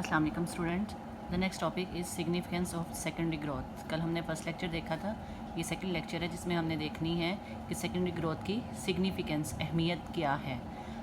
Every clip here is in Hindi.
अस्सलाम वालेकुम student. The next topic is significance of secondary growth. कल हमने फर्स्ट लेक्चर देखा था, ये सेकंड लेक्चर है जिसमें हमने देखनी है कि सेकेंडरी ग्रोथ की सिग्निफिकेंस, अहमियत क्या है।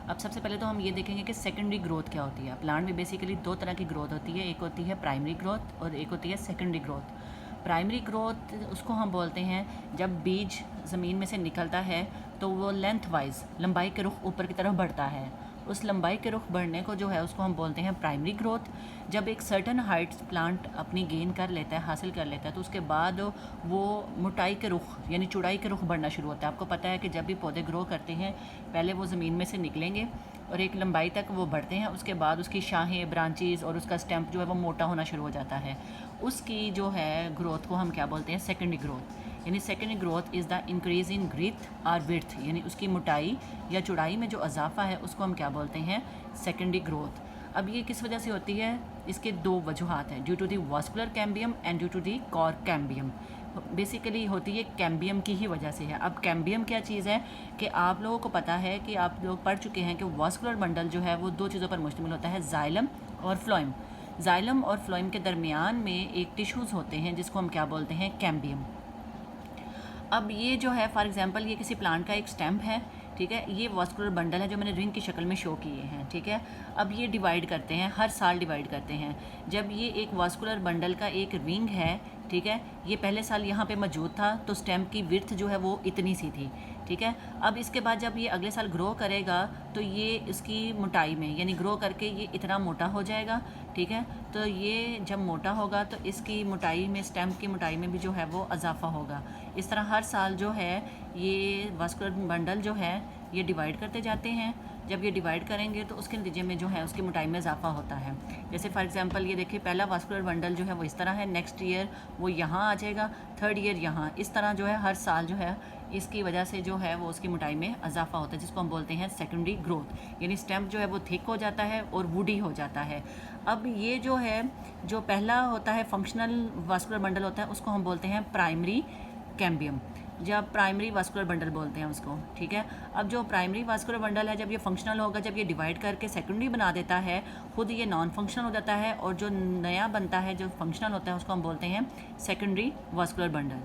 अब सबसे पहले तो हम ये देखेंगे कि सेकेंडरी ग्रोथ क्या होती है। प्लांट में बेसिकली दो तरह की ग्रोथ होती है, एक होती है प्राइमरी ग्रोथ और एक होती है सेकेंडरी ग्रोथ। प्राइमरी ग्रोथ उसको हम बोलते हैं जब बीज ज़मीन में से निकलता है तो वो लेंथ वाइज लंबाई के रुख ऊपर की तरफ बढ़ता है। उस लंबाई के रुख बढ़ने को जो है उसको हम बोलते हैं प्राइमरी ग्रोथ। जब एक सर्टन हाइट प्लांट अपनी गेन कर लेता है, हासिल कर लेता है, तो उसके बाद वो मोटाई के रुख यानी चौड़ाई के रुख बढ़ना शुरू होता है। आपको पता है कि जब भी पौधे ग्रो करते हैं पहले वो ज़मीन में से निकलेंगे और एक लंबाई तक वो बढ़ते हैं, उसके बाद उसकी शाखें, ब्रांचेस और उसका स्टेम्प जो है वो मोटा होना शुरू हो जाता है। उसकी जो है ग्रोथ को हम क्या बोलते हैं, सेकेंडरी ग्रोथ। यानी secondary growth is the increase in girth और विड्थ, यानी उसकी मोटाई या चौड़ाई में जो इजाफा है उसको हम क्या बोलते हैं, सेकेंडरी ग्रोथ। अब ये किस वजह से होती है, इसके दो वजूहात हैं, due to the vascular cambium and due to the cork cambium. Basically होती है कैम्बियम की ही वजह से है। अब कैम्बियम क्या चीज़ है कि आप लोगों को पता है कि आप लोग पढ़ चुके हैं कि वास्कुलर बंडल जो है वो दो चीज़ों पर मुश्तमिल होता है, जाइलम और फ्लोएम। जाइलम और फ्लोएम के दरमियान में एक टिश्यूज़ होते हैं जिसको हम क्या बोलते हैं, कैम्बियम। अब ये जो है फॉर एग्जांपल ये किसी प्लांट का एक स्टेम है, ठीक है, ये वास्कुलर बंडल है जो मैंने रिंग की शक्ल में शो किए हैं, ठीक है। अब ये डिवाइड करते हैं, हर साल डिवाइड करते हैं। जब ये एक वास्कुलर बंडल का एक रिंग है, ठीक है, ये पहले साल यहाँ पे मौजूद था तो स्टेम की विड्थ जो है वो इतनी सी थी, ठीक है। अब इसके बाद जब ये अगले साल ग्रो करेगा तो ये इसकी मोटाई में यानी ग्रो करके ये इतना मोटा हो जाएगा, ठीक है। तो ये जब मोटा होगा तो इसकी मोटाई में, स्टेम की मोटाई में भी जो है वो इजाफा होगा। इस तरह हर साल जो है ये वास्कुलर बंडल जो है ये डिवाइड करते जाते हैं। जब ये डिवाइड करेंगे तो उसके नतीजे में जो है उसकी मोटाई में इजाफा होता है। जैसे फॉर एग्जांपल ये देखिए, पहला वास्कुलर बंडल जो है वो इस तरह है, नेक्स्ट ईयर वो यहाँ आ जाएगा, थर्ड ईयर यहाँ, इस तरह जो है हर साल जो है इसकी वजह से जो है वो उसकी मोटाई में इजाफा होता है, जिसको हम बोलते हैं सेकेंडरी ग्रोथ। यानी स्टेम जो है वो थिक हो जाता है और वुडी हो जाता है। अब ये जो है, जो पहला होता है फंक्शनल वास्कुलर बंडल होता है उसको हम बोलते हैं प्राइमरी कैम्बियम, जब प्राइमरी वास्कुलर बंडल बोलते हैं उसको, ठीक है। अब जो प्राइमरी वास्कुलर बंडल है जब ये फंक्शनल होगा, जब ये डिवाइड करके सेकेंडरी बना देता है, खुद ये नॉन फंक्शनल हो जाता है और जो नया बनता है जो फंक्शनल होता है उसको हम बोलते हैं सेकेंडरी वास्कुलर बंडल,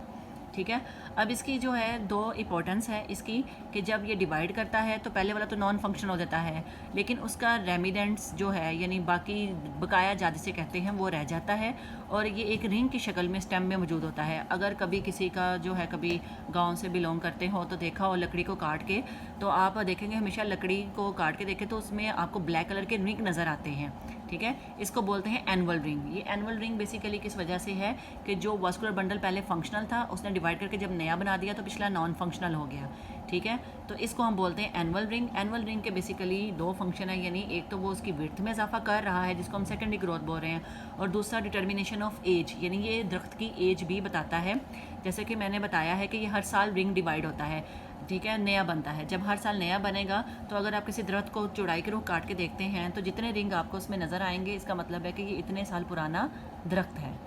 ठीक है। अब इसकी जो है दो इंपॉर्टेंस है इसकी कि जब ये डिवाइड करता है तो पहले वाला तो नॉन फंक्शनल हो जाता है, लेकिन उसका रेमिडेंट्स जो है यानी बाकी बकाया जा जिसे कहते हैं वो रह जाता है और ये एक रिंग की शक्ल में स्टेम में मौजूद होता है। अगर कभी किसी का जो है कभी गांव से बिलोंग करते हो तो देखा हो लकड़ी को काट के, तो आप देखेंगे हमेशा लकड़ी को काट के देखें तो उसमें आपको ब्लैक कलर के रिंग नज़र आते हैं, ठीक है। इसको बोलते हैं एनुअल रिंग। ये एनुअल रिंग बेसिकली किस वजह से है कि जो वास्कुलर बंडल पहले फंक्शनल था उसने डिवाइड करके जब नया बना दिया तो पिछला नॉन फंक्शनल हो गया, ठीक है। तो इसको हम बोलते हैं एनुअल रिंग। एनुअल रिंग के बेसिकली दो फंक्शन है, यानी एक तो वो उसकी विड्थ में इजाफा कर रहा है जिसको हम सेकेंडरी ग्रोथ बोल रहे हैं, और दूसरा डिटर्मिनेशन ऑफ एज, यानी ये दरख्त की एज भी बताता है। जैसे कि मैंने बताया है कि ये हर साल रिंग डिवाइड होता है, ठीक है, नया बनता है। जब हर साल नया बनेगा तो अगर आप किसी दरख्त को चौड़ाई के रुख काट के देखते हैं तो जितने रिंग आपको उसमें नज़र आएंगे इसका मतलब है कि ये इतने साल पुराना दरख्त है।